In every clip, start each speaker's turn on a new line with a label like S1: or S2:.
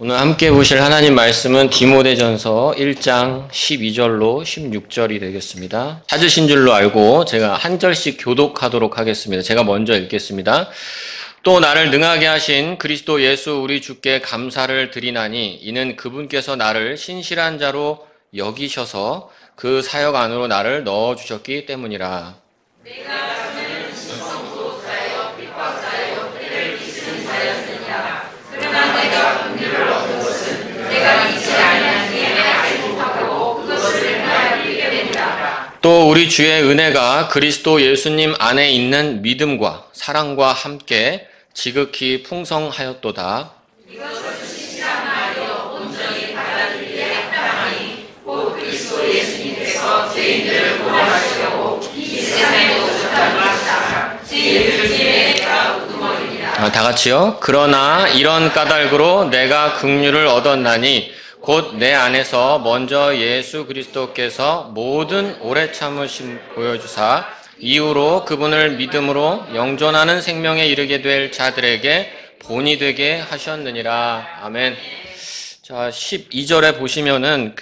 S1: 오늘 함께 보실 하나님 말씀은 디모데전서 1장 12절로 16절이 되겠습니다. 찾으신 줄로 알고 제가 한 절씩 교독하도록 하겠습니다. 제가 먼저 읽겠습니다. 또 나를 능하게 하신 그리스도 예수 우리 주께 감사를 드리나니 이는 그분께서 나를 신실한 자로 여기셔서 그 사역 안으로 나를 넣어주셨기 때문이라. 내가 전에는 신성도 자여 핍박자여 때를 기스는 자였느니라. 그러나 내가 긍휼을 얻은 것은 내가 믿지 아니한 이에 알지 못하고 그것을 행하게 됩니다. 또 우리 주의 은혜가 그리스도 예수님 안에 있는 믿음과 사랑과 함께 지극히 풍성하였도다. 이것을 신실한 말이요 온전히 받아들이기에 합당하니 곧 그리스도 예수님께서 죄인들을 구원하시려고 이 세상에 오셨다는 것이다. 죄인들 중에 내가 우두머리니라. 다 같이요. 그러나 이런 까닭으로 내가 긍휼을 얻었나니 곧 내 안에서 먼저 예수 그리스도께서 모든 오래 참으심 보여주사 이후로 그분을 믿음으로 영존하는 생명에 이르게 될 자들에게 본이 되게 하셨느니라. 아멘. 자, 12절에 보시면은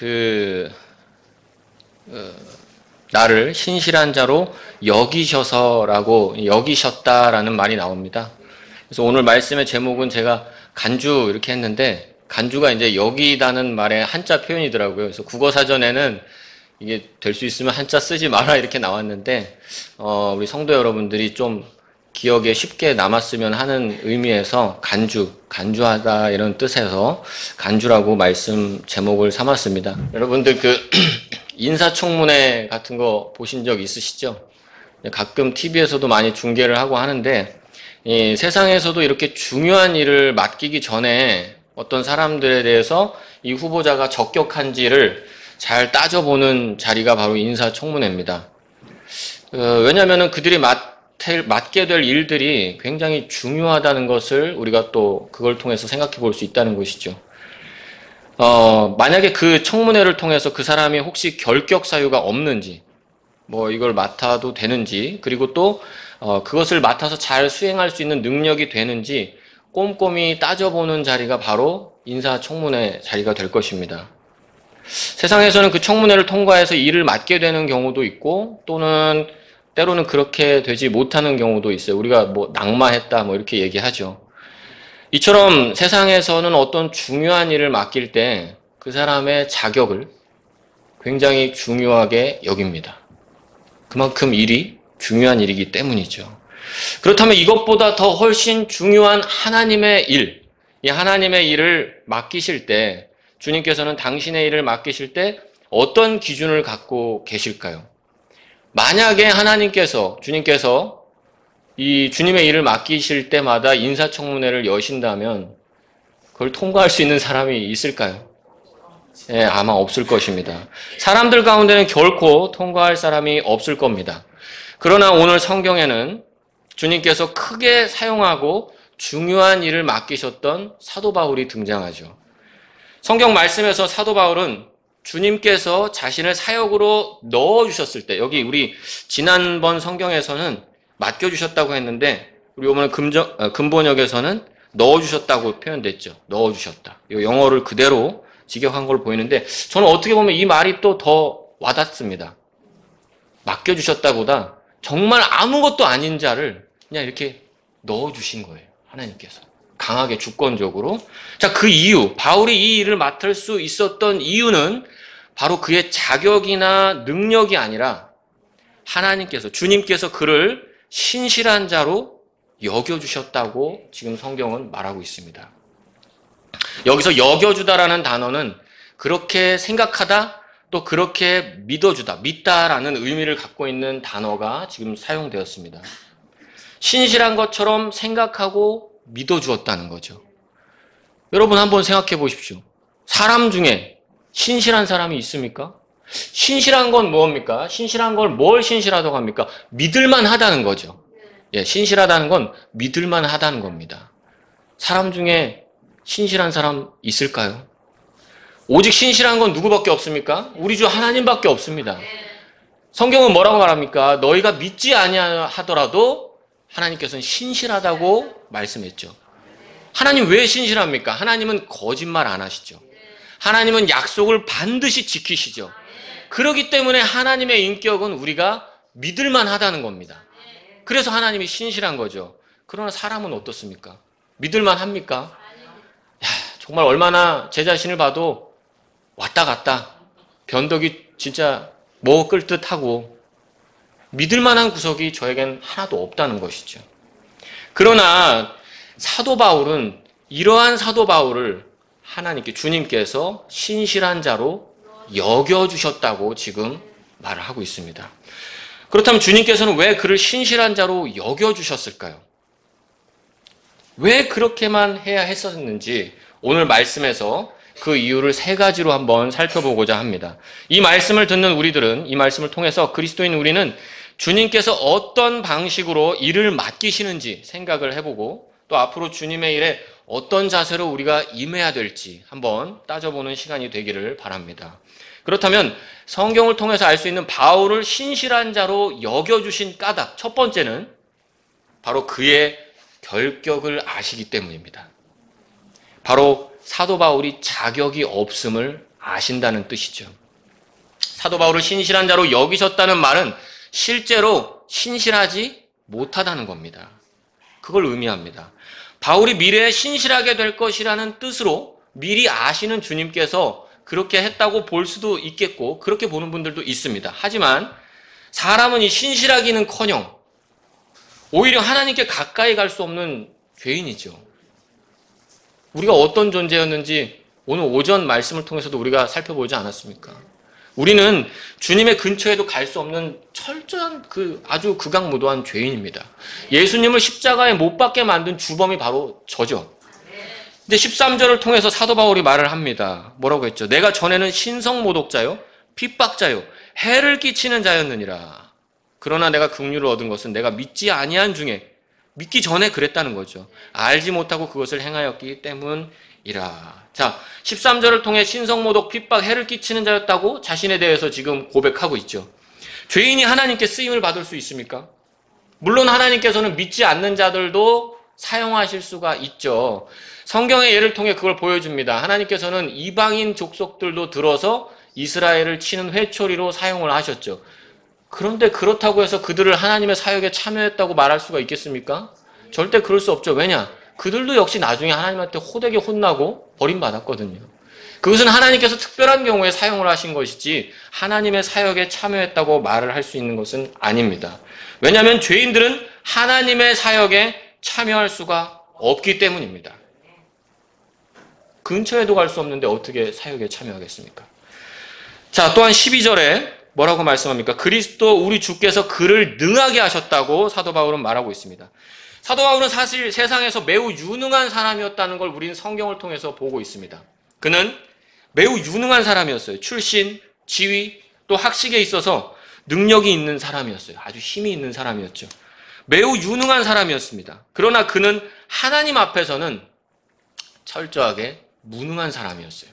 S1: 나를 신실한 자로 여기셨다라는 말이 나옵니다. 그래서 오늘 말씀의 제목은 제가 간주 이렇게 했는데, 간주가 이제 여기다는 말의 한자 표현이더라고요. 그래서 국어사전에는 이게 될 수 있으면 한자 쓰지 마라 이렇게 나왔는데, 우리 성도 여러분들이 좀 기억에 쉽게 남았으면 하는 의미에서 간주하다 이런 뜻에서 간주라고 말씀 제목을 삼았습니다. 여러분들 인사청문회 같은 거 보신 적 있으시죠? 가끔 TV에서도 많이 중계를 하고 하는데, 이 세상에서도 이렇게 중요한 일을 맡기기 전에 어떤 사람들에 대해서 이 후보자가 적격한지를 잘 따져보는 자리가 바로 인사청문회입니다. 왜냐하면 그들이 맡게 될 일들이 굉장히 중요하다는 것을 우리가 또 그걸 통해서 생각해 볼 수 있다는 것이죠. 만약에 그 청문회를 통해서 그 사람이 혹시 결격 사유가 없는지, 이걸 맡아도 되는지, 그리고 또 그것을 맡아서 잘 수행할 수 있는 능력이 되는지 꼼꼼히 따져보는 자리가 바로 인사청문회 자리가 될 것입니다. 세상에서는 그 청문회를 통과해서 일을 맡게 되는 경우도 있고, 또는 때로는 그렇게 되지 못하는 경우도 있어요. 우리가 낙마했다 이렇게 얘기하죠. 이처럼 세상에서는 어떤 중요한 일을 맡길 때 그 사람의 자격을 굉장히 중요하게 여깁니다. 그만큼 일이 중요한 일이기 때문이죠. 그렇다면 이것보다 더 훨씬 중요한 하나님의 일, 이 하나님의 일을 맡기실 때 주님께서는 당신의 일을 맡기실 때 어떤 기준을 갖고 계실까요? 만약에 주님께서 이 주님의 일을 맡기실 때마다 인사청문회를 여신다면 그걸 통과할 수 있는 사람이 있을까요? 네, 아마 없을 것입니다. 사람들 가운데는 결코 통과할 사람이 없을 겁니다. 그러나 오늘 성경에는 주님께서 크게 사용하고 중요한 일을 맡기셨던 사도 바울이 등장하죠. 성경 말씀에서 사도 바울은 주님께서 자신을 사역으로 넣어주셨을 때, 여기 우리 지난번 성경에서는 맡겨주셨다고 했는데, 우리 오늘 근본역에서는 넣어주셨다고 표현됐죠. 넣어주셨다. 이 영어를 그대로 직역한 걸 보이는데, 저는 어떻게 보면 이 말이 또 더 와닿습니다. 맡겨주셨다보다 정말 아무것도 아닌 자를 그냥 이렇게 넣어주신 거예요. 하나님께서. 강하게 주권적으로. 자, 그 이유, 바울이 이 일을 맡을 수 있었던 이유는 바로 그의 자격이나 능력이 아니라 주님께서 그를 신실한 자로 여겨주셨다고 지금 성경은 말하고 있습니다. 여기서 여겨주다라는 단어는 그렇게 생각하다, 또 그렇게 믿다라는 의미를 갖고 있는 단어가 지금 사용되었습니다. 신실한 것처럼 생각하고 믿어주었다는 거죠. 여러분 한번 생각해 보십시오. 사람 중에 신실한 사람이 있습니까? 신실한 건 뭡니까? 신실한 걸 뭘 신실하다고 합니까? 믿을만 하다는 거죠. 예, 신실하다는 건 믿을만 하다는 겁니다. 사람 중에 신실한 사람 있을까요? 오직 신실한 건 누구밖에 없습니까? 우리 주 하나님밖에 없습니다. 성경은 뭐라고 말합니까? 너희가 믿지 아니하더라도 하나님께서는 신실하다고 말씀했죠. 하나님 왜 신실합니까? 하나님은 거짓말 안 하시죠. 하나님은 약속을 반드시 지키시죠. 그렇기 때문에 하나님의 인격은 우리가 믿을만 하다는 겁니다. 그래서 하나님이 신실한 거죠. 그러나 사람은 어떻습니까? 믿을만 합니까? 야, 정말 얼마나 제 자신을 봐도 왔다 갔다 변덕이 진짜 먹을 듯하고 믿을 만한 구석이 저에겐 하나도 없다는 것이죠. 그러나 사도 바울은 이러한 사도 바울을 하나님께 주님께서 신실한 자로 여겨주셨다고 지금 말을 하고 있습니다. 그렇다면 주님께서는 왜 그를 신실한 자로 여겨주셨을까요? 왜 그렇게만 해야 했었는지 오늘 말씀에서 그 이유를 세 가지로 한번 살펴보고자 합니다. 이 말씀을 듣는 우리들은 이 말씀을 통해서 그리스도인 우리는 주님께서 어떤 방식으로 일을 맡기시는지 생각을 해보고 또 앞으로 주님의 일에 어떤 자세로 우리가 임해야 될지 한번 따져보는 시간이 되기를 바랍니다. 그렇다면 성경을 통해서 알 수 있는 바울을 신실한 자로 여겨주신 까닭 첫 번째는 바로 그의 결격을 아시기 때문입니다. 바로 사도 바울이 자격이 없음을 아신다는 뜻이죠. 사도 바울을 신실한 자로 여기셨다는 말은 실제로 신실하지 못하다는 겁니다. 그걸 의미합니다. 바울이 미래에 신실하게 될 것이라는 뜻으로 미리 아시는 주님께서 그렇게 했다고 볼 수도 있겠고 그렇게 보는 분들도 있습니다. 하지만 사람은 이 신실하기는커녕 오히려 하나님께 가까이 갈 수 없는 죄인이죠. 우리가 어떤 존재였는지 오늘 오전 말씀을 통해서도 우리가 살펴보지 않았습니까? 우리는 주님의 근처에도 갈 수 없는 철저한 아주 극악무도한 죄인입니다. 예수님을 십자가에 못 박게 만든 주범이 바로 저죠. 근데 13절을 통해서 사도 바울이 말을 합니다. 뭐라고 했죠? 내가 전에는 신성모독자요, 핍박자요, 해를 끼치는 자였느니라. 그러나 내가 긍휼을 얻은 것은 내가 믿지 아니한 중에 믿기 전에 그랬다는 거죠. 알지 못하고 그것을 행하였기 때문이라. 자, 13절을 통해 신성모독, 핍박, 해를 끼치는 자였다고 자신에 대해서 지금 고백하고 있죠. 죄인이 하나님께 쓰임을 받을 수 있습니까? 물론 하나님께서는 믿지 않는 자들도 사용하실 수가 있죠. 성경의 예를 통해 그걸 보여줍니다. 하나님께서는 이방인 족속들도 들어서 이스라엘을 치는 회초리로 사용을 하셨죠. 그런데 그렇다고 해서 그들을 하나님의 사역에 참여했다고 말할 수가 있겠습니까? 절대 그럴 수 없죠. 왜냐? 그들도 역시 나중에 하나님한테 호되게 혼나고 버림받았거든요. 그것은 하나님께서 특별한 경우에 사용을 하신 것이지 하나님의 사역에 참여했다고 말을 할 수 있는 것은 아닙니다. 왜냐하면 죄인들은 하나님의 사역에 참여할 수가 없기 때문입니다. 근처에도 갈 수 없는데 어떻게 사역에 참여하겠습니까? 자, 또한 12절에 뭐라고 말씀합니까? 그리스도 우리 주께서 그를 능하게 하셨다고 사도 바울은 말하고 있습니다. 사도 바울은 사실 세상에서 매우 유능한 사람이었다는 걸 우리는 성경을 통해서 보고 있습니다. 그는 매우 유능한 사람이었어요. 출신, 지위, 또 학식에 있어서 능력이 있는 사람이었어요. 아주 힘이 있는 사람이었죠. 매우 유능한 사람이었습니다. 그러나 그는 하나님 앞에서는 철저하게 무능한 사람이었어요.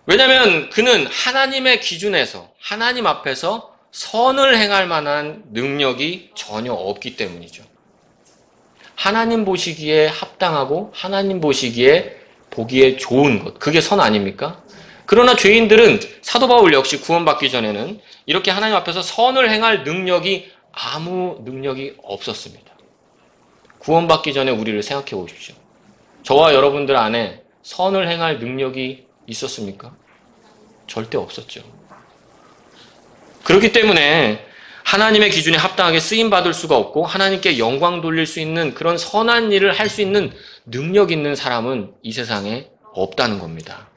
S1: 왜냐하면 그는 하나님의 기준에서 하나님 앞에서 선을 행할 만한 능력이 전혀 없기 때문이죠. 하나님 보시기에 합당하고 하나님 보시기에 보기에 좋은 것, 그게 선 아닙니까? 그러나 죄인들은 사도 바울 역시 구원받기 전에는 이렇게 하나님 앞에서 선을 행할 능력이 아무 능력이 없었습니다. 구원받기 전에 우리를 생각해 보십시오. 저와 여러분들 안에 선을 행할 능력이 있었습니까? 절대 없었죠. 그렇기 때문에 하나님의 기준에 합당하게 쓰임받을 수가 없고 하나님께 영광 돌릴 수 있는 그런 선한 일을 할 수 있는 능력 있는 사람은 이 세상에 없다는 겁니다.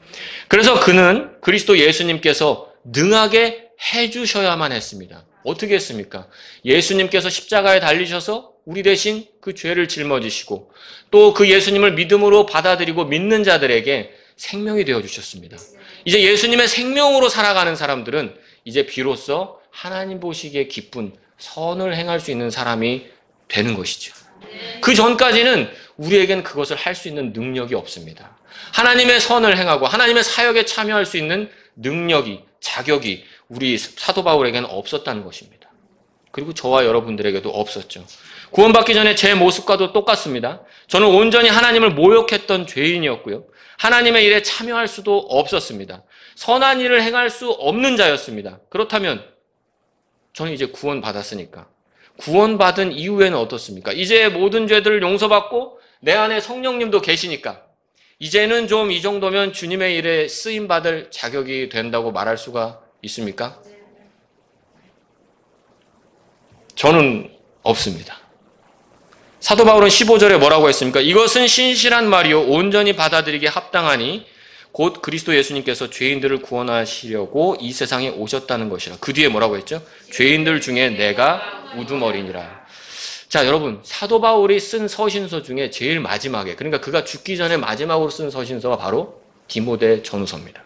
S1: 그래서 그는 그리스도 예수님께서 능하게 해주셔야만 했습니다. 어떻게 했습니까? 예수님께서 십자가에 달리셔서 우리 대신 그 죄를 짊어지시고 또 그 예수님을 믿음으로 받아들이고 믿는 자들에게 생명이 되어주셨습니다. 이제 예수님의 생명으로 살아가는 사람들은 이제 비로소 하나님 보시기에 기쁜 선을 행할 수 있는 사람이 되는 것이죠. 그 전까지는 우리에겐 그것을 할 수 있는 능력이 없습니다. 하나님의 선을 행하고 하나님의 사역에 참여할 수 있는 능력이, 자격이 우리 사도 바울에게는 없었다는 것입니다. 그리고 저와 여러분들에게도 없었죠. 구원받기 전에 제 모습과도 똑같습니다. 저는 온전히 하나님을 모욕했던 죄인이었고요. 하나님의 일에 참여할 수도 없었습니다. 선한 일을 행할 수 없는 자였습니다. 그렇다면 저는 이제 구원받았으니까 구원받은 이후에는 어떻습니까? 이제 모든 죄들을 용서받고 내 안에 성령님도 계시니까 이제는 좀 이 정도면 주님의 일에 쓰임받을 자격이 된다고 말할 수가 있습니까? 저는 없습니다. 사도 바울은 15절에 뭐라고 했습니까? 이것은 신실한 말이요 온전히 받아들이기에 합당하니 곧 그리스도 예수님께서 죄인들을 구원하시려고 이 세상에 오셨다는 것이라. 그 뒤에 뭐라고 했죠? 죄인들 중에 내가 우두머리니라. 자, 여러분, 사도 바울이 쓴 서신서 중에 제일 마지막에, 그러니까 그가 죽기 전에 마지막으로 쓴 서신서가 바로 디모데 전후서입니다.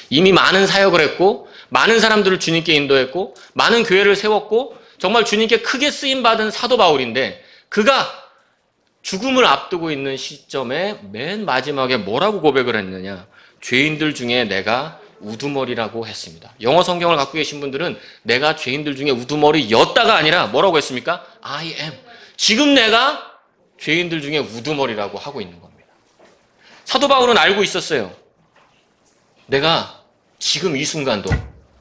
S1: 이미 많은 사역을 했고 많은 사람들을 주님께 인도했고 많은 교회를 세웠고 정말 주님께 크게 쓰임받은 사도 바울인데 그가 죽음을 앞두고 있는 시점에 맨 마지막에 뭐라고 고백을 했느냐? 죄인들 중에 내가 우두머리라고 했습니다. 영어 성경을 갖고 계신 분들은 내가 죄인들 중에 우두머리였다가 아니라 뭐라고 했습니까? I am. 지금 내가 죄인들 중에 우두머리라고 하고 있는 겁니다. 사도 바울은 알고 있었어요. 내가 지금 이 순간도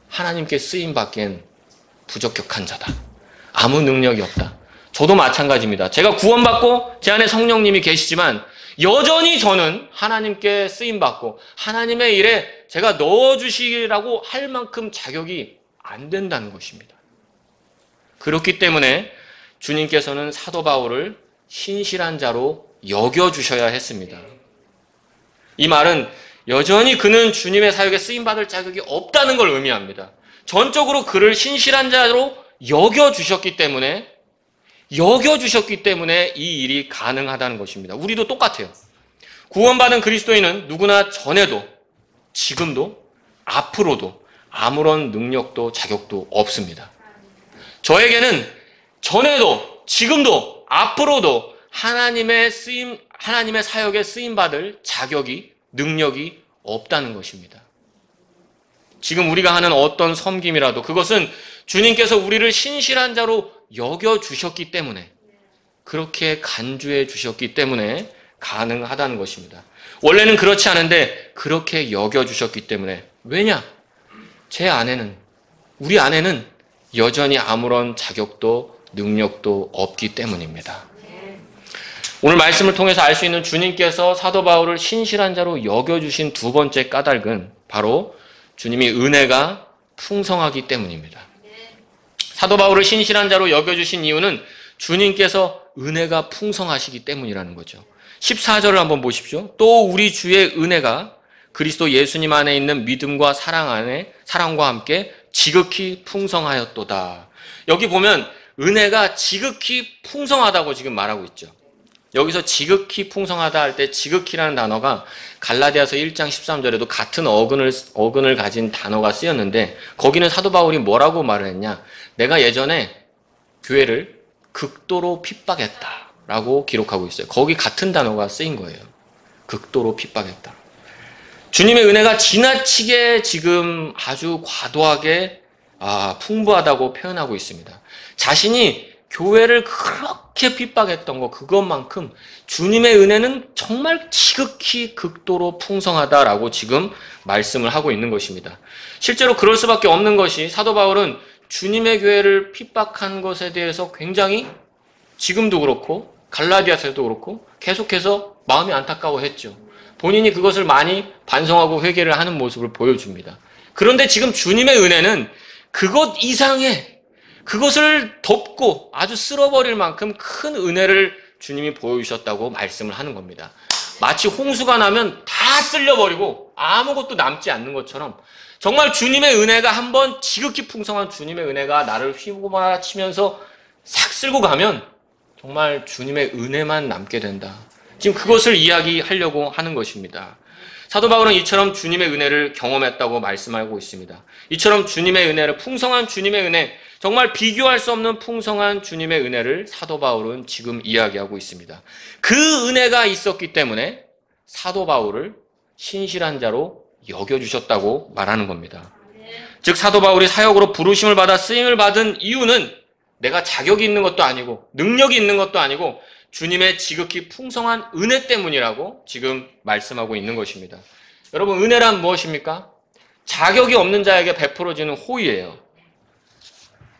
S1: 하나님께 쓰임받기엔 부적격한 자다. 아무 능력이 없다. 저도 마찬가지입니다. 제가 구원받고 제 안에 성령님이 계시지만 여전히 저는 하나님께 쓰임받고 하나님의 일에 제가 넣어주시라고 할 만큼 자격이 안 된다는 것입니다. 그렇기 때문에 주님께서는 사도 바울을 신실한 자로 여겨주셔야 했습니다. 이 말은 여전히 그는 주님의 사역에 쓰임받을 자격이 없다는 걸 의미합니다. 전적으로 그를 신실한 자로 여겨주셨기 때문에 이 일이 가능하다는 것입니다. 우리도 똑같아요. 구원받은 그리스도인은 누구나 전에도 지금도 앞으로도 아무런 능력도 자격도 없습니다. 저에게는 전에도 지금도 앞으로도 하나님의 사역에 쓰임받을 자격이 능력이 없다는 것입니다. 지금 우리가 하는 어떤 섬김이라도 그것은 주님께서 우리를 신실한 자로 여겨주셨기 때문에 그렇게 간주해 주셨기 때문에 가능하다는 것입니다. 원래는 그렇지 않은데 그렇게 여겨주셨기 때문에 왜냐? 우리 안에는 여전히 아무런 자격도 능력도 없기 때문입니다. 오늘 말씀을 통해서 알 수 있는 주님께서 사도 바울을 신실한 자로 여겨주신 두 번째 까닭은 바로 주님이 은혜가 풍성하기 때문입니다. 사도 바울을 신실한 자로 여겨주신 이유는 주님께서 은혜가 풍성하시기 때문이라는 거죠. 14절을 한번 보십시오. 또 우리 주의 은혜가 그리스도 예수님 안에 있는 믿음과 사랑과 함께 지극히 풍성하였도다. 여기 보면 은혜가 지극히 풍성하다고 지금 말하고 있죠. 여기서 지극히 풍성하다 할 때 지극히라는 단어가 갈라디아서 1장 13절에도 같은 어근을 가진 단어가 쓰였는데 거기는 사도 바울이 뭐라고 말을 했냐? 내가 예전에 교회를 극도로 핍박했다라고 기록하고 있어요. 거기 같은 단어가 쓰인 거예요. 극도로 핍박했다. 주님의 은혜가 지나치게 지금 아주 과도하게 풍부하다고 표현하고 있습니다. 자신이 교회를 그렇게 핍박했던 거 그것만큼 주님의 은혜는 정말 지극히 극도로 풍성하다라고 지금 말씀을 하고 있는 것입니다. 실제로 그럴 수밖에 없는 것이 사도 바울은 주님의 교회를 핍박한 것에 대해서 굉장히 지금도 그렇고 갈라디아서도 그렇고 계속해서 마음이 안타까워했죠. 본인이 그것을 많이 반성하고 회개를 하는 모습을 보여줍니다. 그런데 지금 주님의 은혜는 그것 이상의 그것을 덮고 아주 쓸어버릴 만큼 큰 은혜를 주님이 보여주셨다고 말씀을 하는 겁니다. 마치 홍수가 나면 다 쓸려버리고 아무것도 남지 않는 것처럼 정말 주님의 은혜가 한번 지극히 풍성한 주님의 은혜가 나를 휘몰아치면서 싹 쓸고 가면 정말 주님의 은혜만 남게 된다. 지금 그것을 이야기하려고 하는 것입니다. 사도 바울은 이처럼 주님의 은혜를 경험했다고 말씀하고 있습니다. 이처럼 주님의 은혜를 풍성한 주님의 은혜 정말 비교할 수 없는 풍성한 주님의 은혜를 사도 바울은 지금 이야기하고 있습니다. 그 은혜가 있었기 때문에 사도 바울을 신실한 자로 여겨주셨다고 말하는 겁니다. 즉 사도 바울이 사역으로 부르심을 받아 쓰임을 받은 이유는 내가 자격이 있는 것도 아니고 능력이 있는 것도 아니고 주님의 지극히 풍성한 은혜 때문이라고 지금 말씀하고 있는 것입니다. 여러분, 은혜란 무엇입니까? 자격이 없는 자에게 베풀어지는 호의예요.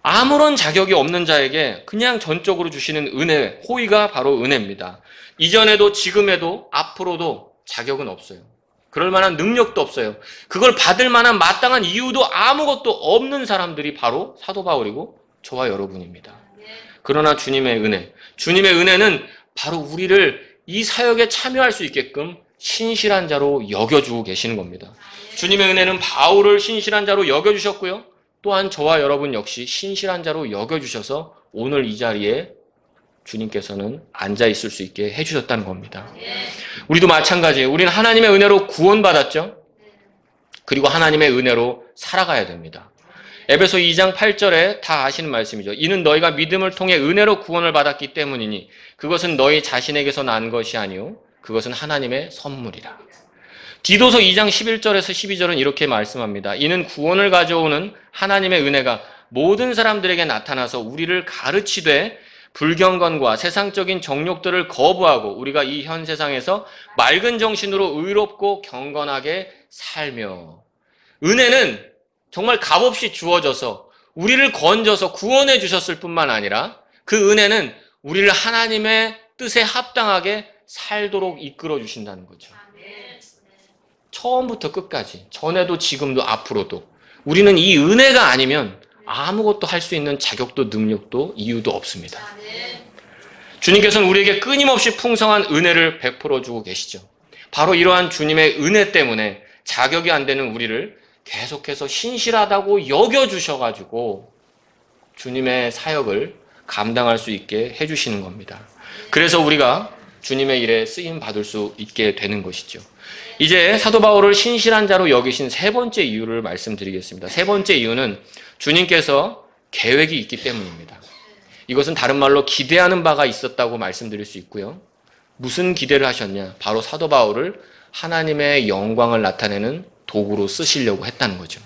S1: 아무런 자격이 없는 자에게 그냥 전적으로 주시는 은혜, 호의가 바로 은혜입니다. 이전에도 지금에도 앞으로도 자격은 없어요. 그럴 만한 능력도 없어요. 그걸 받을 만한 마땅한 이유도 아무것도 없는 사람들이 바로 사도 바울이고 저와 여러분입니다. 그러나 주님의 은혜는 바로 우리를 이 사역에 참여할 수 있게끔 신실한 자로 여겨주고 계시는 겁니다. 주님의 은혜는 바울을 신실한 자로 여겨주셨고요. 또한 저와 여러분 역시 신실한 자로 여겨주셔서 오늘 이 자리에 주님께서는 앉아 있을 수 있게 해주셨다는 겁니다. 우리도 마찬가지예요. 우리는 하나님의 은혜로 구원받았죠. 그리고 하나님의 은혜로 살아가야 됩니다. 에베소 2장 8절에 다 아시는 말씀이죠. 이는 너희가 믿음을 통해 은혜로 구원을 받았기 때문이니 그것은 너희 자신에게서 난 것이 아니요 그것은 하나님의 선물이라. 디도서 2장 11절에서 12절은 이렇게 말씀합니다. 이는 구원을 가져오는 하나님의 은혜가 모든 사람들에게 나타나서 우리를 가르치되 불경건과 세상적인 정욕들을 거부하고 우리가 이 현 세상에서 맑은 정신으로 의롭고 경건하게 살며. 은혜는 정말 값없이 주어져서 우리를 건져서 구원해 주셨을 뿐만 아니라 그 은혜는 우리를 하나님의 뜻에 합당하게 살도록 이끌어 주신다는 거죠. 처음부터 끝까지, 전에도 지금도 앞으로도 우리는 이 은혜가 아니면 아무것도 할 수 있는 자격도 능력도 이유도 없습니다. 주님께서는 우리에게 끊임없이 풍성한 은혜를 베풀어 주고 계시죠. 바로 이러한 주님의 은혜 때문에 자격이 안 되는 우리를 계속해서 신실하다고 여겨주셔가지고 주님의 사역을 감당할 수 있게 해주시는 겁니다. 그래서 우리가 주님의 일에 쓰임 받을 수 있게 되는 것이죠. 이제 사도 바울을 신실한 자로 여기신 세 번째 이유를 말씀드리겠습니다. 세 번째 이유는 주님께서 계획이 있기 때문입니다. 이것은 다른 말로 기대하는 바가 있었다고 말씀드릴 수 있고요. 무슨 기대를 하셨냐? 바로 사도 바울을 하나님의 영광을 나타내는 도구로 쓰시려고 했다는 거죠.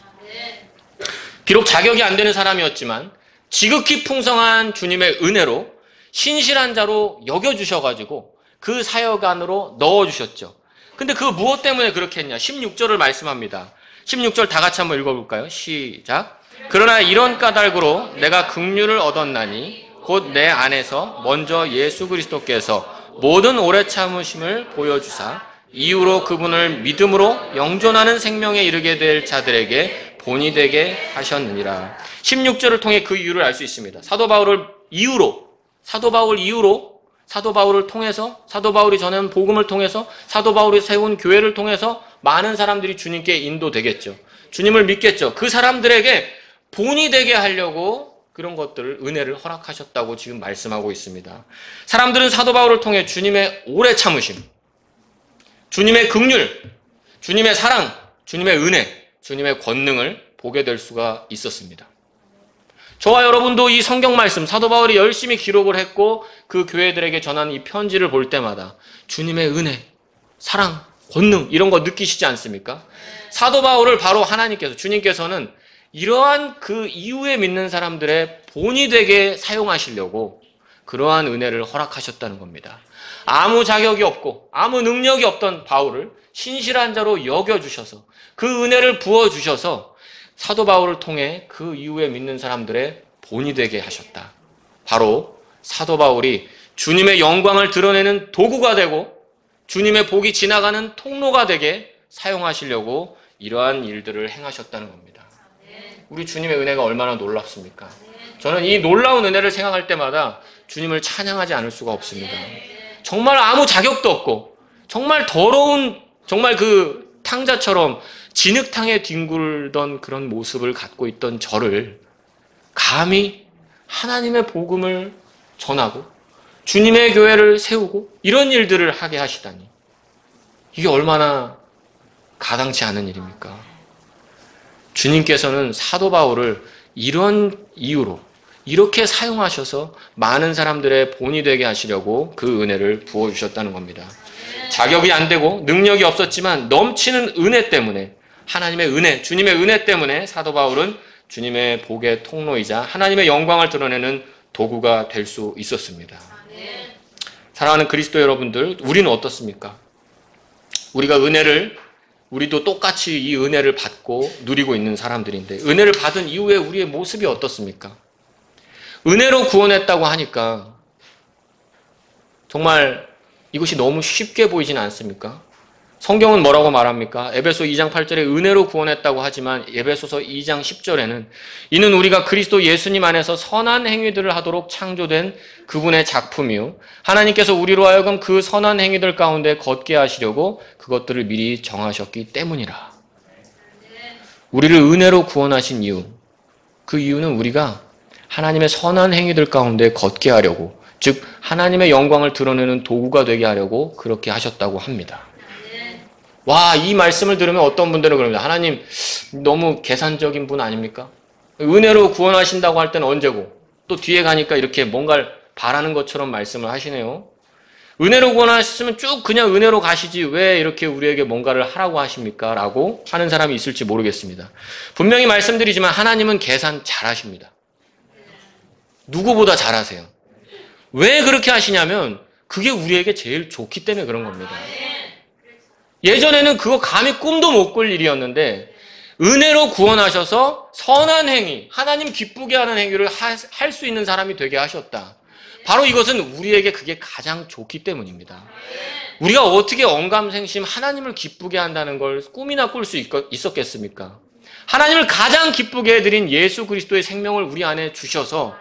S1: 비록 자격이 안 되는 사람이었지만 지극히 풍성한 주님의 은혜로 신실한 자로 여겨주셔가지고 그 사역 안으로 넣어주셨죠. 근데 그 무엇 때문에 그렇게 했냐? 16절을 말씀합니다. 16절 다 같이 한번 읽어볼까요? 시작. 그러나 이런 까닭으로 내가 긍휼을 얻었나니 곧 내 안에서 먼저 예수 그리스도께서 모든 오래 참으심을 보여주사 이후로 그분을 믿음으로 영존하는 생명에 이르게 될 자들에게 본이 되게 하셨느니라. 16절을 통해 그 이유를 알 수 있습니다. 사도 바울을 통해서, 사도 바울이 전한 복음을 통해서, 사도 바울이 세운 교회를 통해서 많은 사람들이 주님께 인도되겠죠. 주님을 믿겠죠. 그 사람들에게 본이 되게 하려고 그런 것들을, 은혜를 허락하셨다고 지금 말씀하고 있습니다. 사람들은 사도 바울을 통해 주님의 오래 참으심, 주님의 긍휼, 주님의 사랑, 주님의 은혜, 주님의 권능을 보게 될 수가 있었습니다. 저와 여러분도 이 성경 말씀, 사도 바울이 열심히 기록을 했고 그 교회들에게 전한 이 편지를 볼 때마다 주님의 은혜, 사랑, 권능 이런 거 느끼시지 않습니까? 사도 바울을 바로 하나님께서, 주님께서는 이러한 그 이후에 믿는 사람들의 본이 되게 사용하시려고 그러한 은혜를 허락하셨다는 겁니다. 아무 자격이 없고 아무 능력이 없던 바울을 신실한 자로 여겨주셔서 그 은혜를 부어주셔서 사도 바울을 통해 그 이후에 믿는 사람들의 본이 되게 하셨다. 바로 사도 바울이 주님의 영광을 드러내는 도구가 되고 주님의 복이 지나가는 통로가 되게 사용하시려고 이러한 일들을 행하셨다는 겁니다. 우리 주님의 은혜가 얼마나 놀랍습니까? 저는 이 놀라운 은혜를 생각할 때마다 주님을 찬양하지 않을 수가 없습니다. 정말 아무 자격도 없고 정말 더러운, 정말 그 탕자처럼 진흙탕에 뒹굴던 그런 모습을 갖고 있던 저를 감히 하나님의 복음을 전하고 주님의 교회를 세우고 이런 일들을 하게 하시다니, 이게 얼마나 가당치 않은 일입니까? 주님께서는 사도 바울을 이런 이유로 이렇게 사용하셔서 많은 사람들의 본이 되게 하시려고 그 은혜를 부어주셨다는 겁니다. 자격이 안 되고 능력이 없었지만 넘치는 은혜 때문에, 하나님의 은혜, 주님의 은혜 때문에 사도 바울은 주님의 복의 통로이자 하나님의 영광을 드러내는 도구가 될 수 있었습니다. 사랑하는 그리스도 여러분들, 우리는 어떻습니까? 우리도 똑같이 이 은혜를 받고 누리고 있는 사람들인데, 은혜를 받은 이후에 우리의 모습이 어떻습니까? 은혜로 구원했다고 하니까 정말 이것이 너무 쉽게 보이진 않습니까? 성경은 뭐라고 말합니까? 에베소 2장 8절에 은혜로 구원했다고 하지만 에베소서 2장 10절에는 이는 우리가 그리스도 예수님 안에서 선한 행위들을 하도록 창조된 그분의 작품이요 하나님께서 우리로 하여금 그 선한 행위들 가운데 걷게 하시려고 그것들을 미리 정하셨기 때문이라. 우리를 은혜로 구원하신 이유, 그 이유는 우리가 하나님의 선한 행위들 가운데 걷게 하려고, 즉 하나님의 영광을 드러내는 도구가 되게 하려고 그렇게 하셨다고 합니다. 와, 이 말씀을 들으면 어떤 분들은 그럽니다. 하나님 너무 계산적인 분 아닙니까? 은혜로 구원하신다고 할 때는 언제고 또 뒤에 가니까 이렇게 뭔가를 바라는 것처럼 말씀을 하시네요. 은혜로 구원하셨으면 쭉 그냥 은혜로 가시지 왜 이렇게 우리에게 뭔가를 하라고 하십니까? 라고 하는 사람이 있을지 모르겠습니다. 분명히 말씀드리지만 하나님은 계산 잘하십니다. 누구보다 잘하세요. 왜 그렇게 하시냐면 그게 우리에게 제일 좋기 때문에 그런 겁니다. 예전에는 그거 감히 꿈도 못 꿀 일이었는데 은혜로 구원하셔서 선한 행위, 하나님 기쁘게 하는 행위를 할 수 있는 사람이 되게 하셨다. 바로 이것은 우리에게 그게 가장 좋기 때문입니다. 우리가 어떻게 언감생심 하나님을 기쁘게 한다는 걸 꿈이나 꿀 수 있었겠습니까? 하나님을 가장 기쁘게 해드린 예수 그리스도의 생명을 우리 안에 주셔서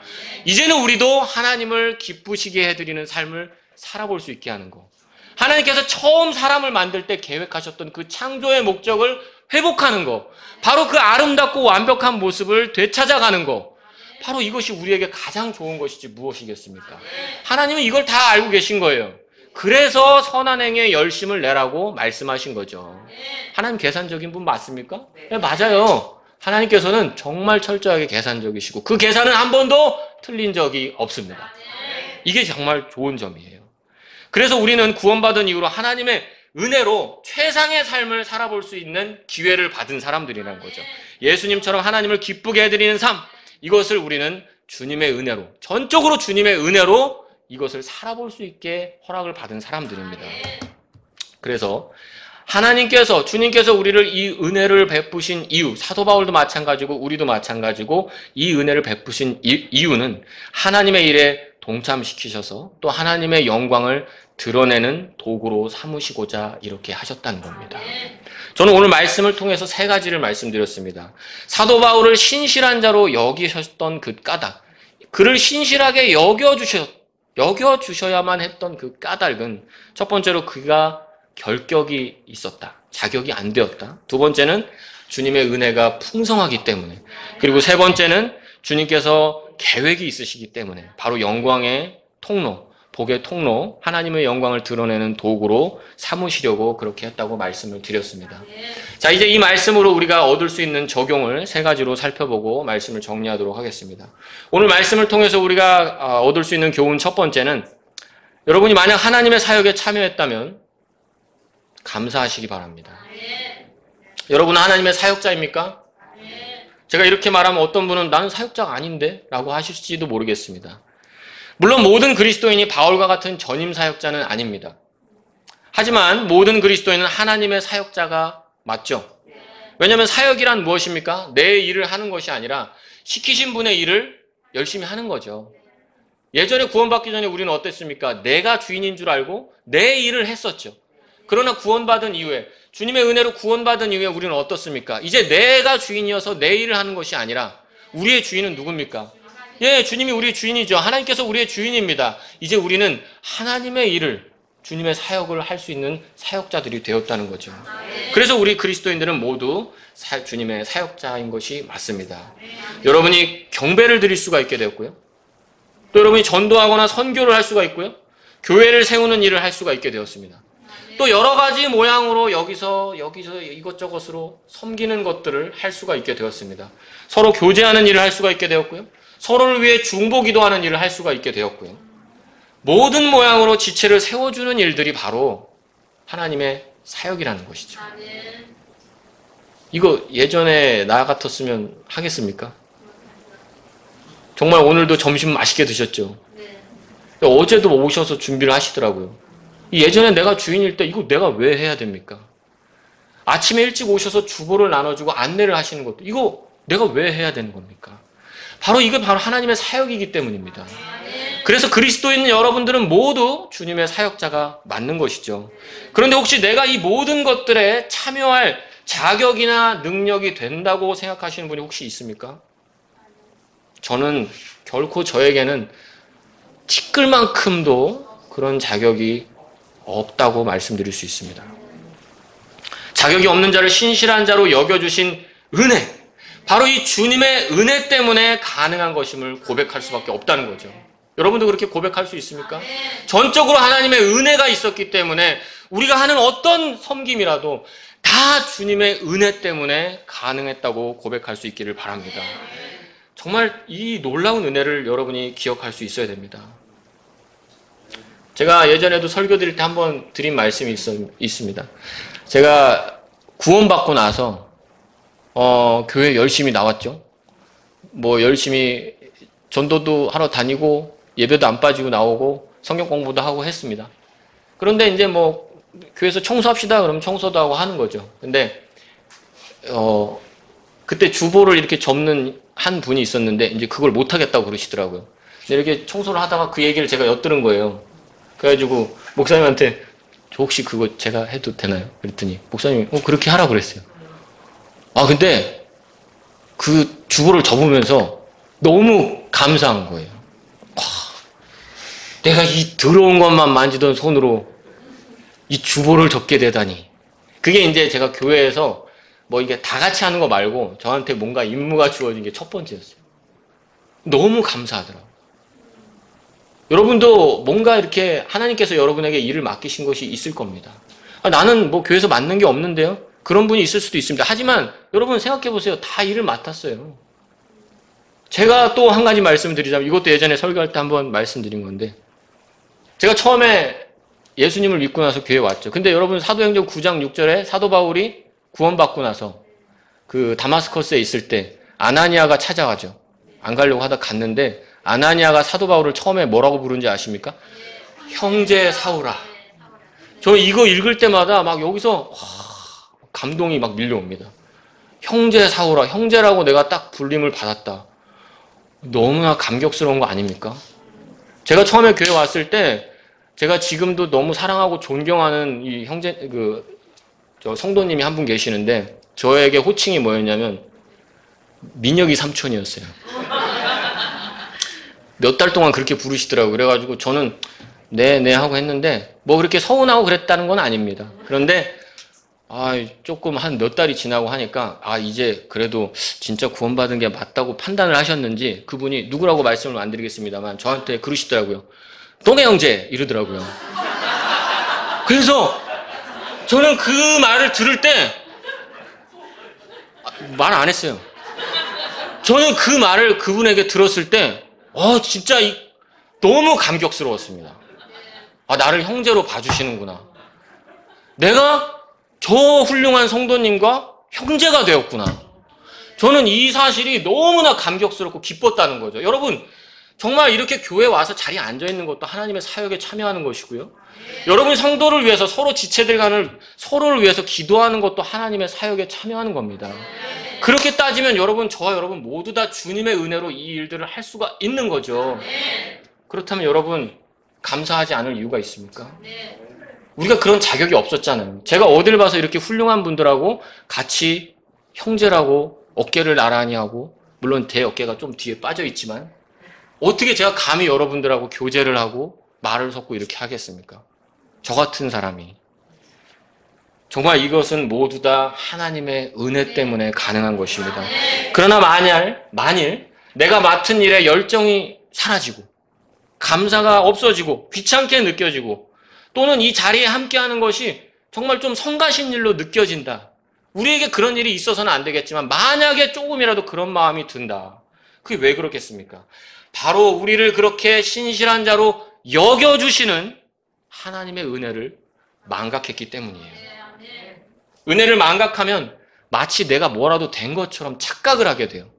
S1: 이제는 우리도 하나님을 기쁘시게 해드리는 삶을 살아볼 수 있게 하는 거. 하나님께서 처음 사람을 만들 때 계획하셨던 그 창조의 목적을 회복하는 거, 바로 그 아름답고 완벽한 모습을 되찾아가는 거, 바로 이것이 우리에게 가장 좋은 것이지 무엇이겠습니까? 하나님은 이걸 다 알고 계신 거예요. 그래서 선한 행위에 열심을 내라고 말씀하신 거죠. 하나님 계산적인 분 맞습니까? 네, 맞아요. 하나님께서는 정말 철저하게 계산적이시고 그 계산은 한 번도 틀린 적이 없습니다. 이게 정말 좋은 점이에요. 그래서 우리는 구원받은 이후로 하나님의 은혜로 최상의 삶을 살아볼 수 있는 기회를 받은 사람들이라는 거죠. 예수님처럼 하나님을 기쁘게 해드리는 삶, 이것을 우리는 주님의 은혜로, 전적으로 주님의 은혜로 이것을 살아볼 수 있게 허락을 받은 사람들입니다. 그래서 주님께서 우리를 이 은혜를 베푸신 이유, 사도 바울도 마찬가지고 우리도 마찬가지고 이 은혜를 베푸신 이유는 하나님의 일에 동참시키셔서 또 하나님의 영광을 드러내는 도구로 삼으시고자 이렇게 하셨다는 겁니다. 저는 오늘 말씀을 통해서 세 가지를 말씀드렸습니다. 사도 바울을 신실한 자로 여기셨던 그 까닭, 그를 신실하게 여겨주셔야만 했던 그 까닭은 첫 번째로 그가 결격이 있었다, 자격이 안 되었다. 두 번째는 주님의 은혜가 풍성하기 때문에, 그리고 세 번째는 주님께서 계획이 있으시기 때문에 바로 영광의 통로, 복의 통로, 하나님의 영광을 드러내는 도구로 삼으시려고 그렇게 했다고 말씀을 드렸습니다. 자, 이제 이 말씀으로 우리가 얻을 수 있는 적용을 세 가지로 살펴보고 말씀을 정리하도록 하겠습니다. 오늘 말씀을 통해서 우리가 얻을 수 있는 교훈 첫 번째는, 여러분이 만약 하나님의 사역에 참여했다면 감사하시기 바랍니다. 여러분은 하나님의 사역자입니까? 제가 이렇게 말하면 어떤 분은 나는 사역자가 아닌데? 라고 하실지도 모르겠습니다. 물론 모든 그리스도인이 바울과 같은 전임 사역자는 아닙니다. 하지만 모든 그리스도인은 하나님의 사역자가 맞죠. 왜냐하면 사역이란 무엇입니까? 내 일을 하는 것이 아니라 시키신 분의 일을 열심히 하는 거죠. 예전에 구원받기 전에 우리는 어땠습니까? 내가 주인인 줄 알고 내 일을 했었죠. 그러나 구원받은 이후에, 주님의 은혜로 구원받은 이후에 우리는 어떻습니까? 이제 내가 주인이어서 내 일을 하는 것이 아니라 우리의 주인은 누굽니까? 예, 주님이 우리의 주인이죠. 하나님께서 우리의 주인입니다. 이제 우리는 하나님의 일을, 주님의 사역을 할 수 있는 사역자들이 되었다는 거죠. 그래서 우리 그리스도인들은 모두 주님의 사역자인 것이 맞습니다. 여러분이 경배를 드릴 수가 있게 되었고요. 또 여러분이 전도하거나 선교를 할 수가 있고요. 교회를 세우는 일을 할 수가 있게 되었습니다. 또 여러 가지 모양으로 여기서 이것저것으로 섬기는 것들을 할 수가 있게 되었습니다. 서로 교제하는 일을 할 수가 있게 되었고요. 서로를 위해 중보기도하는 일을 할 수가 있게 되었고요. 모든 모양으로 지체를 세워주는 일들이 바로 하나님의 사역이라는 것이죠. 이거 예전에 나 같았으면 하겠습니까? 정말 오늘도 점심 맛있게 드셨죠? 어제도 오셔서 준비를 하시더라고요. 예전에 내가 주인일 때 이거 내가 왜 해야 됩니까? 아침에 일찍 오셔서 주보를 나눠주고 안내를 하시는 것도 이거 내가 왜 해야 되는 겁니까? 이게 바로 하나님의 사역이기 때문입니다. 그래서 그리스도인 여러분들은 모두 주님의 사역자가 맞는 것이죠. 그런데 혹시 내가 이 모든 것들에 참여할 자격이나 능력이 된다고 생각하시는 분이 혹시 있습니까? 저는 결코 저에게는 티끌만큼도 그런 자격이 없다고 말씀드릴 수 있습니다. 자격이 없는 자를 신실한 자로 여겨주신 은혜, 바로 이 주님의 은혜 때문에 가능한 것임을 고백할 수밖에 없다는 거죠. 여러분도 그렇게 고백할 수 있습니까? 전적으로 하나님의 은혜가 있었기 때문에 우리가 하는 어떤 섬김이라도 다 주님의 은혜 때문에 가능했다고 고백할 수 있기를 바랍니다. 정말 이 놀라운 은혜를 여러분이 기억할 수 있어야 됩니다. 제가 예전에도 설교 드릴 때 한번 드린 말씀이 있습니다. 제가 구원받고 나서 교회 열심히 나왔죠. 열심히 전도도 하러 다니고 예배도 안 빠지고 나오고 성경 공부도 하고 했습니다. 그런데 이제 교회에서 청소합시다 그러면 청소도 하고 하는 거죠. 근데 그때 주보를 이렇게 접는 한 분이 있었는데 이제 그걸 못 하겠다고 그러시더라고요. 근데 이렇게 청소를 하다가 그 얘기를 제가 엿들은 거예요. 그래가지고 목사님한테 저 혹시 그거 제가 해도 되나요? 그랬더니 목사님이 그렇게 하라 그랬어요. 근데 그 주보를 접으면서 너무 감사한 거예요. 내가 이 더러운 것만 만지던 손으로 이 주보를 접게 되다니. 그게 이제 제가 교회에서 이게 다 같이 하는 거 말고 저한테 뭔가 임무가 주어진 게 첫 번째였어요. 너무 감사하더라고요. 여러분도 뭔가 이렇게 하나님께서 여러분에게 일을 맡기신 것이 있을 겁니다. 나는 교회에서 맡는 게 없는데요. 그런 분이 있을 수도 있습니다. 하지만 여러분 생각해 보세요. 다 일을 맡았어요. 제가 또 한 가지 말씀드리자면 이것도 예전에 설교할 때 한번 말씀드린 건데 제가 처음에 예수님을 믿고 나서 교회 왔죠. 근데 여러분 사도행전 9장 6절에 사도 바울이 구원받고 나서 그 다마스커스에 있을 때 아나니아가 찾아가죠. 안 가려고 하다 갔는데 아나니아가 사도 바울을 처음에 뭐라고 부른지 아십니까? 형제 사울아. 저 이거 읽을 때마다 여기서 감동이 밀려옵니다. 형제 사울아. 형제라고 내가 딱 불림을 받았다. 너무나 감격스러운 거 아닙니까? 제가 처음에 교회 왔을 때 제가 지금도 너무 사랑하고 존경하는 이 형제 저 성도님이 한 분 계시는데 저에게 호칭이 뭐였냐면 민혁이 삼촌이었어요. 몇 달 동안 그렇게 부르시더라고요. 그래가지고 저는 네 하고 했는데 그렇게 서운하고 그랬다는 건 아닙니다. 그런데 조금 한 몇 달이 지나고 하니까 이제 그래도 진짜 구원받은 게 맞다고 판단을 하셨는지 그분이 누구라고 말씀을 안 드리겠습니다만 저한테 그러시더라고요. 동해 형제 이러더라고요. 그래서 저는 그 말을 들을 때 말 안 했어요. 저는 그 말을 그분에게 들었을 때 진짜 너무 감격스러웠습니다. 나를 형제로 봐주시는구나. 내가 저 훌륭한 성도님과 형제가 되었구나. 저는 이 사실이 너무나 감격스럽고 기뻤다는 거죠. 여러분 정말 이렇게 교회 와서 자리에 앉아있는 것도 하나님의 사역에 참여하는 것이고요. 여러분이 성도를 위해서 서로 지체들 간을 서로를 위해서 기도하는 것도 하나님의 사역에 참여하는 겁니다. 그렇게 따지면 저와 여러분 모두 다 주님의 은혜로 이 일들을 할 수가 있는 거죠. 그렇다면 여러분 감사하지 않을 이유가 있습니까? 우리가 그런 자격이 없었잖아요. 제가 어딜 봐서 이렇게 훌륭한 분들하고 같이 형제라고 어깨를 나란히 하고 물론 제 어깨가 좀 뒤에 빠져 있지만 어떻게 제가 감히 여러분들하고 교제를 하고 말을 섞고 이렇게 하겠습니까? 저 같은 사람이. 정말 이것은 모두 다 하나님의 은혜 때문에 가능한 것입니다. 그러나 만일 내가 맡은 일에 열정이 사라지고 감사가 없어지고 귀찮게 느껴지고 또는 이 자리에 함께하는 것이 정말 좀 성가신 일로 느껴진다. 우리에게 그런 일이 있어서는 안 되겠지만 만약에 조금이라도 그런 마음이 든다. 그게 왜 그렇겠습니까? 바로 우리를 그렇게 신실한 자로 여겨주시는 하나님의 은혜를 망각했기 때문이에요. 은혜를 망각하면 마치 내가 뭐라도 된 것처럼 착각을 하게 돼요.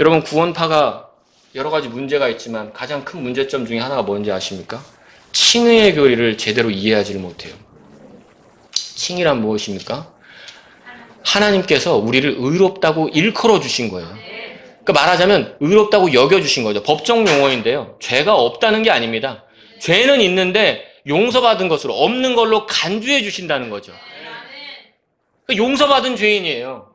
S1: 여러분, 구원파가 여러 가지 문제가 있지만 가장 큰 문제점 중에 하나가 뭔지 아십니까? 칭의의 교리를 제대로 이해하지를 못해요. 칭의란 무엇입니까? 하나님께서 우리를 의롭다고 일컬어 주신 거예요. 그러니까 말하자면 의롭다고 여겨주신 거죠. 법정 용어인데요. 죄가 없다는 게 아닙니다. 죄는 있는데 용서받은 것으로, 없는 걸로 간주해 주신다는 거죠. 그러니까 용서받은 죄인이에요.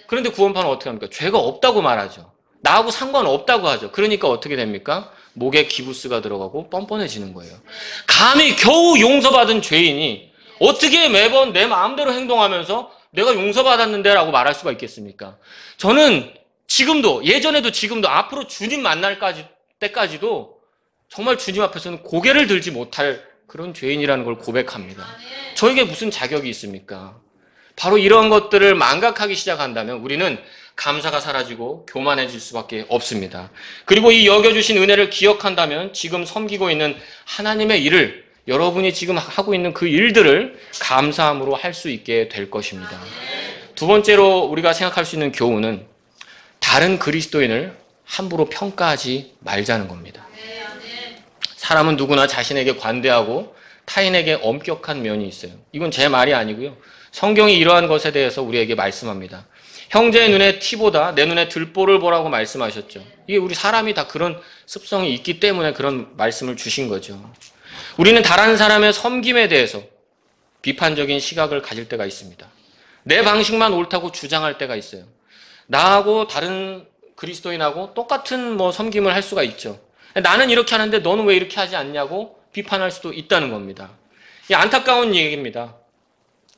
S1: 그런데 구원파는 어떻게 합니까? 죄가 없다고 말하죠. 나하고 상관없다고 하죠. 그러니까 어떻게 됩니까? 목에 기부스가 들어가고 뻔뻔해지는 거예요. 감히 겨우 용서받은 죄인이 어떻게 매번 내 마음대로 행동하면서 내가 용서받았는데 라고 말할 수가 있겠습니까? 저는 지금도, 예전에도 지금도, 앞으로 주님 만날 때까지도 정말 주님 앞에서는 고개를 들지 못할 그런 죄인이라는 걸 고백합니다. 저에게 무슨 자격이 있습니까? 바로 이런 것들을 망각하기 시작한다면 우리는 감사가 사라지고 교만해질 수밖에 없습니다. 그리고 이 여겨주신 은혜를 기억한다면 지금 섬기고 있는 하나님의 일을, 여러분이 지금 하고 있는 그 일들을 감사함으로 할 수 있게 될 것입니다. 두 번째로 우리가 생각할 수 있는 교훈은 다른 그리스도인을 함부로 평가하지 말자는 겁니다. 사람은 누구나 자신에게 관대하고 타인에게 엄격한 면이 있어요. 이건 제 말이 아니고요. 성경이 이러한 것에 대해서 우리에게 말씀합니다. 형제의 눈에 티보다 내 눈에 들보를 보라고 말씀하셨죠. 이게 우리 사람이 다 그런 습성이 있기 때문에 그런 말씀을 주신 거죠. 우리는 다른 사람의 섬김에 대해서 비판적인 시각을 가질 때가 있습니다. 내 방식만 옳다고 주장할 때가 있어요. 나하고 다른 그리스도인하고 똑같은 섬김을 할 수가 있죠. 나는 이렇게 하는데 너는 왜 이렇게 하지 않냐고 비판할 수도 있다는 겁니다. 이 안타까운 얘기입니다.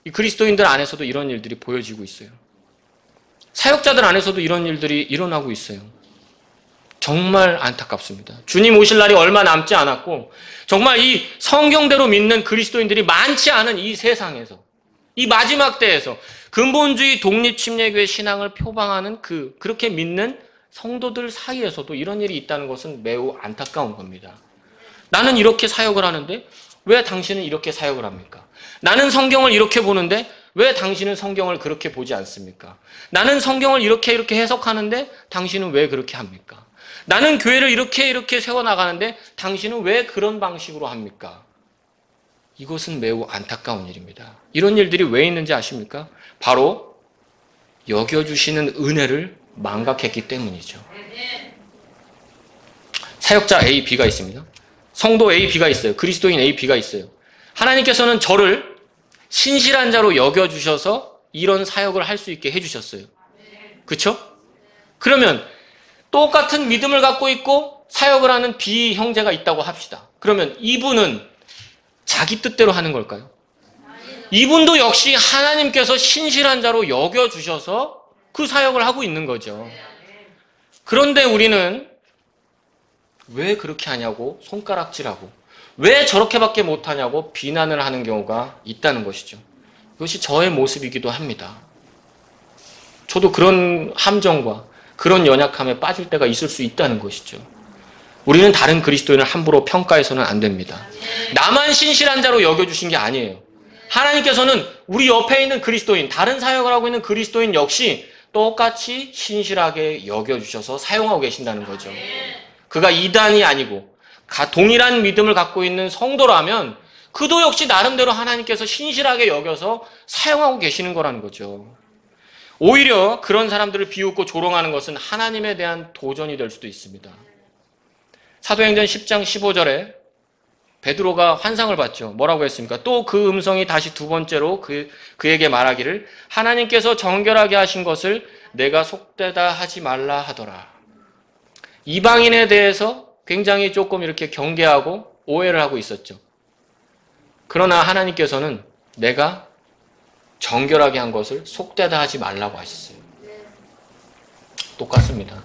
S1: 이 그리스도인들 안에서도 이런 일들이 보여지고 있어요. 사역자들 안에서도 이런 일들이 일어나고 있어요. 정말 안타깝습니다. 주님 오실 날이 얼마 남지 않았고 정말 이 성경대로 믿는 그리스도인들이 많지 않은 이 세상에서, 이 마지막 때에서 근본주의 독립침례교회 신앙을 표방하는 그렇게 믿는 성도들 사이에서도 이런 일이 있다는 것은 매우 안타까운 겁니다. 나는 이렇게 사역을 하는데 왜 당신은 이렇게 사역을 합니까? 나는 성경을 이렇게 보는데 왜 당신은 성경을 그렇게 보지 않습니까? 나는 성경을 이렇게 해석하는데 당신은 왜 그렇게 합니까? 나는 교회를 이렇게 세워나가는데 당신은 왜 그런 방식으로 합니까? 이것은 매우 안타까운 일입니다. 이런 일들이 왜 있는지 아십니까? 바로 여겨주시는 은혜를 망각했기 때문이죠. 사역자 A, B가 있습니다. 성도 A, B가 있어요. 그리스도인 A, B가 있어요. 하나님께서는 저를 신실한 자로 여겨주셔서 이런 사역을 할 수 있게 해주셨어요. 그렇죠? 그러면 똑같은 믿음을 갖고 있고 사역을 하는 B 형제가 있다고 합시다. 그러면 이분은 자기 뜻대로 하는 걸까요? 이분도 역시 하나님께서 신실한 자로 여겨주셔서 그 사역을 하고 있는 거죠. 그런데 우리는 왜 그렇게 하냐고 손가락질하고 왜 저렇게밖에 못하냐고 비난을 하는 경우가 있다는 것이죠. 이것이 저의 모습이기도 합니다. 저도 그런 함정과 그런 연약함에 빠질 때가 있을 수 있다는 것이죠. 우리는 다른 그리스도인을 함부로 평가해서는 안 됩니다. 나만 신실한 자로 여겨주신 게 아니에요. 하나님께서는 우리 옆에 있는 그리스도인, 다른 사역을 하고 있는 그리스도인 역시 똑같이 신실하게 여겨주셔서 사용하고 계신다는 거죠. 그가 이단이 아니고 동일한 믿음을 갖고 있는 성도라면 그도 역시 나름대로 하나님께서 신실하게 여겨서 사용하고 계시는 거라는 거죠. 오히려 그런 사람들을 비웃고 조롱하는 것은 하나님에 대한 도전이 될 수도 있습니다. 사도행전 10장 15절에 베드로가 환상을 봤죠. 뭐라고 했습니까? 또 그 음성이 다시 두 번째로 그에게 말하기를 하나님께서 정결하게 하신 것을 내가 속되다 하지 말라 하더라. 이방인에 대해서 굉장히 조금 이렇게 경계하고 오해를 하고 있었죠. 그러나 하나님께서는 내가 정결하게 한 것을 속되다 하지 말라고 하셨어요. 똑같습니다.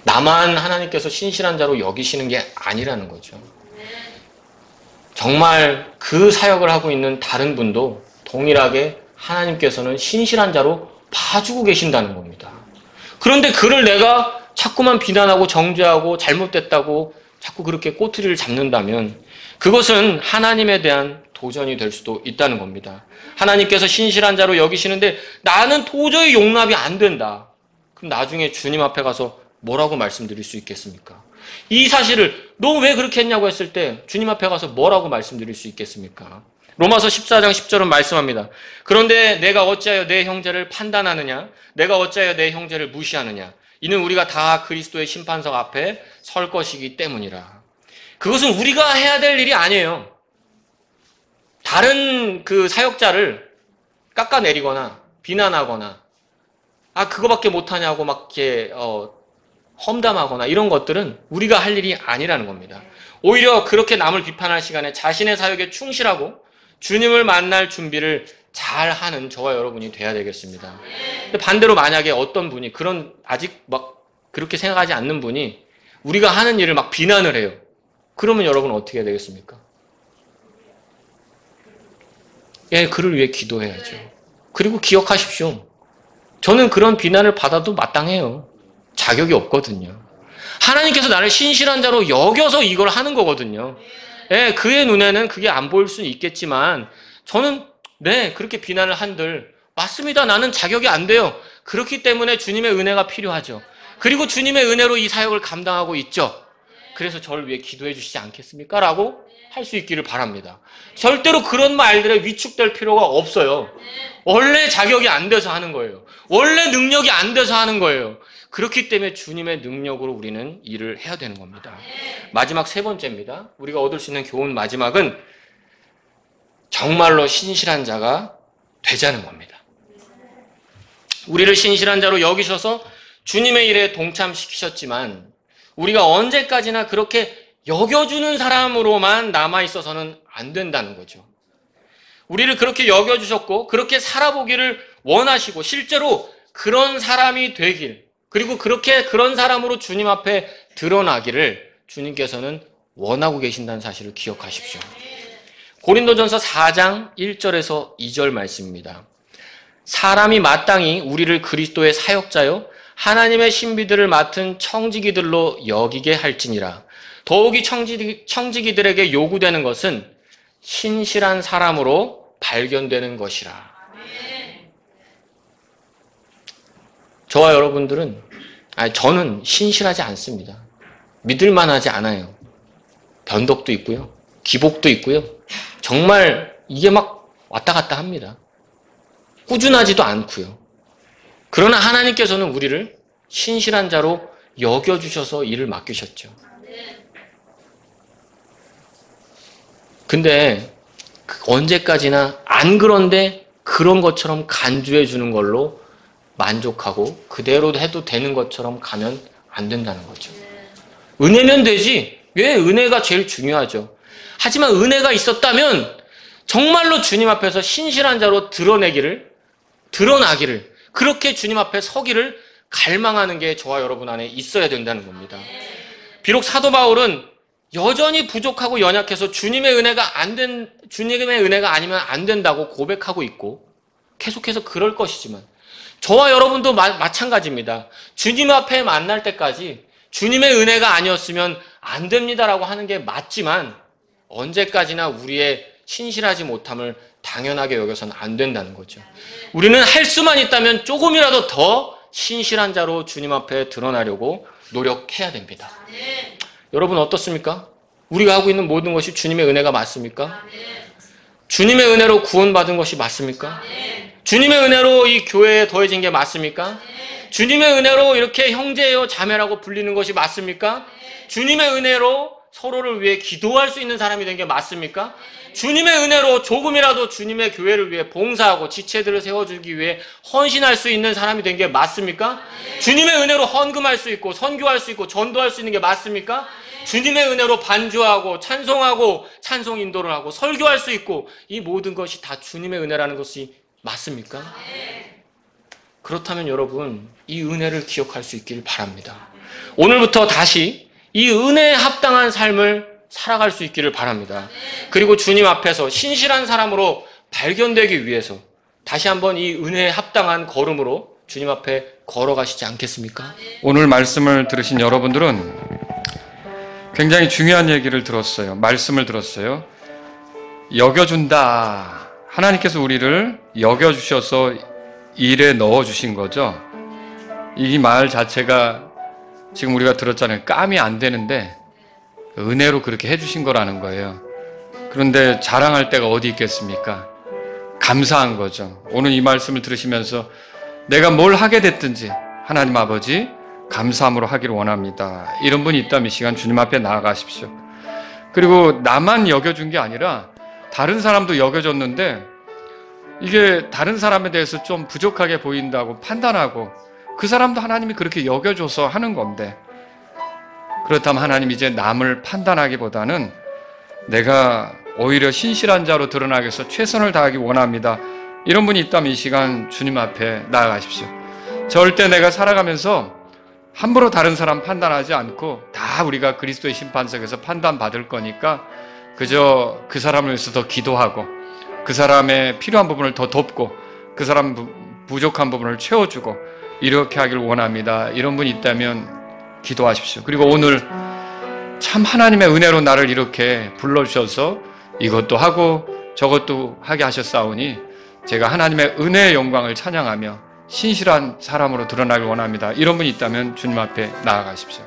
S1: 나만 하나님께서 신실한 자로 여기시는 게 아니라는 거죠. 정말 그 사역을 하고 있는 다른 분도 동일하게 하나님께서는 신실한 자로 봐주고 계신다는 겁니다. 그런데 그를 내가 자꾸만 비난하고 정죄하고 잘못됐다고 자꾸 그렇게 꼬투리를 잡는다면 그것은 하나님에 대한 도전이 될 수도 있다는 겁니다. 하나님께서 신실한 자로 여기시는데 나는 도저히 용납이 안 된다. 그럼 나중에 주님 앞에 가서 뭐라고 말씀드릴 수 있겠습니까? 이 사실을 너 왜 그렇게 했냐고 했을 때 주님 앞에 가서 뭐라고 말씀드릴 수 있겠습니까? 로마서 14장 10절은 말씀합니다. 그런데 내가 어찌하여 내 형제를 판단하느냐? 내가 어찌하여 내 형제를 무시하느냐? 이는 우리가 다 그리스도의 심판석 앞에 설 것이기 때문이라. 그것은 우리가 해야 될 일이 아니에요. 다른 그 사역자를 깎아내리거나 비난하거나 그거밖에 못하냐고 막 이렇게 험담하거나 이런 것들은 우리가 할 일이 아니라는 겁니다. 오히려 그렇게 남을 비판할 시간에 자신의 사역에 충실하고 주님을 만날 준비를 잘 하는 저와 여러분이 돼야 되겠습니다. 근데 반대로 만약에 어떤 분이 아직 막 그렇게 생각하지 않는 분이 우리가 하는 일을 막 비난을 해요. 그러면 여러분 어떻게 해야 되겠습니까? 그를 위해 기도해야죠. 그리고 기억하십시오. 저는 그런 비난을 받아도 마땅해요. 자격이 없거든요. 하나님께서 나를 신실한 자로 여겨서 이걸 하는 거거든요. 그의 눈에는 그게 안 보일 수는 있겠지만 저는 그렇게 비난을 한들 맞습니다. 나는 자격이 안 돼요. 그렇기 때문에 주님의 은혜가 필요하죠. 그리고 주님의 은혜로 이 사역을 감당하고 있죠. 그래서 저를 위해 기도해 주시지 않겠습니까? 라고 할 수 있기를 바랍니다. 절대로 그런 말들에 위축될 필요가 없어요. 원래 자격이 안 돼서 하는 거예요. 원래 능력이 안 돼서 하는 거예요. 그렇기 때문에 주님의 능력으로 우리는 일을 해야 되는 겁니다. 마지막 세 번째입니다. 우리가 얻을 수 있는 교훈 마지막은 정말로 신실한 자가 되자는 겁니다. 우리를 신실한 자로 여기셔서 주님의 일에 동참시키셨지만 우리가 언제까지나 그렇게 여겨주는 사람으로만 남아있어서는 안 된다는 거죠. 우리를 그렇게 여겨주셨고 그렇게 살아보기를 원하시고 실제로 그런 사람이 되길 그리고 그런 사람으로 주님 앞에 드러나기를 주님께서는 원하고 계신다는 사실을 기억하십시오. 고린도전서 4장 1절에서 2절 말씀입니다. 사람이 마땅히 우리를 그리스도의 사역자요 하나님의 신비들을 맡은 청지기들로 여기게 할지니라. 더욱이 청지기들에게 요구되는 것은 신실한 사람으로 발견되는 것이라. 저와 여러분들은 저는 신실하지 않습니다. 믿을만하지 않아요. 변덕도 있고요. 기복도 있고요. 정말 이게 막 왔다 갔다 합니다. 꾸준하지도 않고요. 그러나 하나님께서는 우리를 신실한 자로 여겨주셔서 일을 맡기셨죠. 근데 언제까지나 안 그런데 그런 것처럼 간주해 주는 걸로 만족하고 그대로 해도 되는 것처럼 가면 안 된다는 거죠. 은혜면 되지. 왜? 은혜가 제일 중요하죠. 하지만 은혜가 있었다면 정말로 주님 앞에서 신실한 자로 드러나기를 그렇게 주님 앞에 서기를 갈망하는 게 저와 여러분 안에 있어야 된다는 겁니다. 비록 사도 바울은 여전히 부족하고 연약해서 주님의 은혜가 아니면 안 된다고 고백하고 있고 계속해서 그럴 것이지만 저와 여러분도 마찬가지입니다. 주님 앞에 만날 때까지 주님의 은혜가 아니었으면 안 됩니다라고 하는 게 맞지만 언제까지나 우리의 신실하지 못함을 당연하게 여겨서는 안 된다는 거죠. 우리는 할 수만 있다면 조금이라도 더 신실한 자로 주님 앞에 드러나려고 노력해야 됩니다. 여러분 어떻습니까? 우리가 하고 있는 모든 것이 주님의 은혜가 맞습니까? 주님의 은혜로 구원받은 것이 맞습니까? 주님의 은혜로 이 교회에 더해진 게 맞습니까? 주님의 은혜로 이렇게 형제요 자매라고 불리는 것이 맞습니까? 주님의 은혜로 서로를 위해 기도할 수 있는 사람이 된 게 맞습니까? 주님의 은혜로 조금이라도 주님의 교회를 위해 봉사하고 지체들을 세워주기 위해 헌신할 수 있는 사람이 된 게 맞습니까? 주님의 은혜로 헌금할 수 있고 선교할 수 있고 전도할 수 있는 게 맞습니까? 주님의 은혜로 반주하고 찬송하고 찬송 인도를 하고 설교할 수 있고 이 모든 것이 다 주님의 은혜라는 것이 맞습니까? 그렇다면 여러분 이 은혜를 기억할 수 있길 바랍니다. 오늘부터 다시 이 은혜에 합당한 삶을 살아갈 수 있기를 바랍니다. 그리고 주님 앞에서 신실한 사람으로 발견되기 위해서 다시 한번 이 은혜에 합당한 걸음으로 주님 앞에 걸어가시지 않겠습니까?
S2: 오늘 말씀을 들으신 여러분들은 굉장히 중요한 얘기를 들었어요. 말씀을 들었어요. 여겨준다. 하나님께서 우리를 여겨주셔서 일에 넣어주신 거죠. 이 말 자체가 지금 우리가 들었잖아요. 깜이 안 되는데 은혜로 그렇게 해주신 거라는 거예요. 그런데 자랑할 데가 어디 있겠습니까? 감사한 거죠. 오늘 이 말씀을 들으시면서 내가 뭘 하게 됐든지 하나님 아버지 감사함으로 하기를 원합니다. 이런 분이 있다면 이 시간 주님 앞에 나아가십시오. 그리고 나만 여겨준 게 아니라 다른 사람도 여겨줬는데 이게 다른 사람에 대해서 좀 부족하게 보인다고 판단하고 그 사람도 하나님이 그렇게 여겨줘서 하는 건데, 그렇다면 하나님 이제 남을 판단하기보다는 내가 오히려 신실한 자로 드러나기 위해서 최선을 다하기 원합니다. 이런 분이 있다면 이 시간 주님 앞에 나아가십시오. 절대 내가 살아가면서 함부로 다른 사람 판단하지 않고 다 우리가 그리스도의 심판석에서 판단받을 거니까 그저 그 사람을 위해서 더 기도하고 그 사람의 필요한 부분을 더 돕고 그 사람 부족한 부분을 채워주고 이렇게 하길 원합니다. 이런 분이 있다면 기도하십시오. 그리고 오늘 참 하나님의 은혜로 나를 이렇게 불러주셔서 이것도 하고 저것도 하게 하셨사오니 제가 하나님의 은혜의 영광을 찬양하며 신실한 사람으로 드러나길 원합니다. 이런 분이 있다면 주님 앞에 나아가십시오.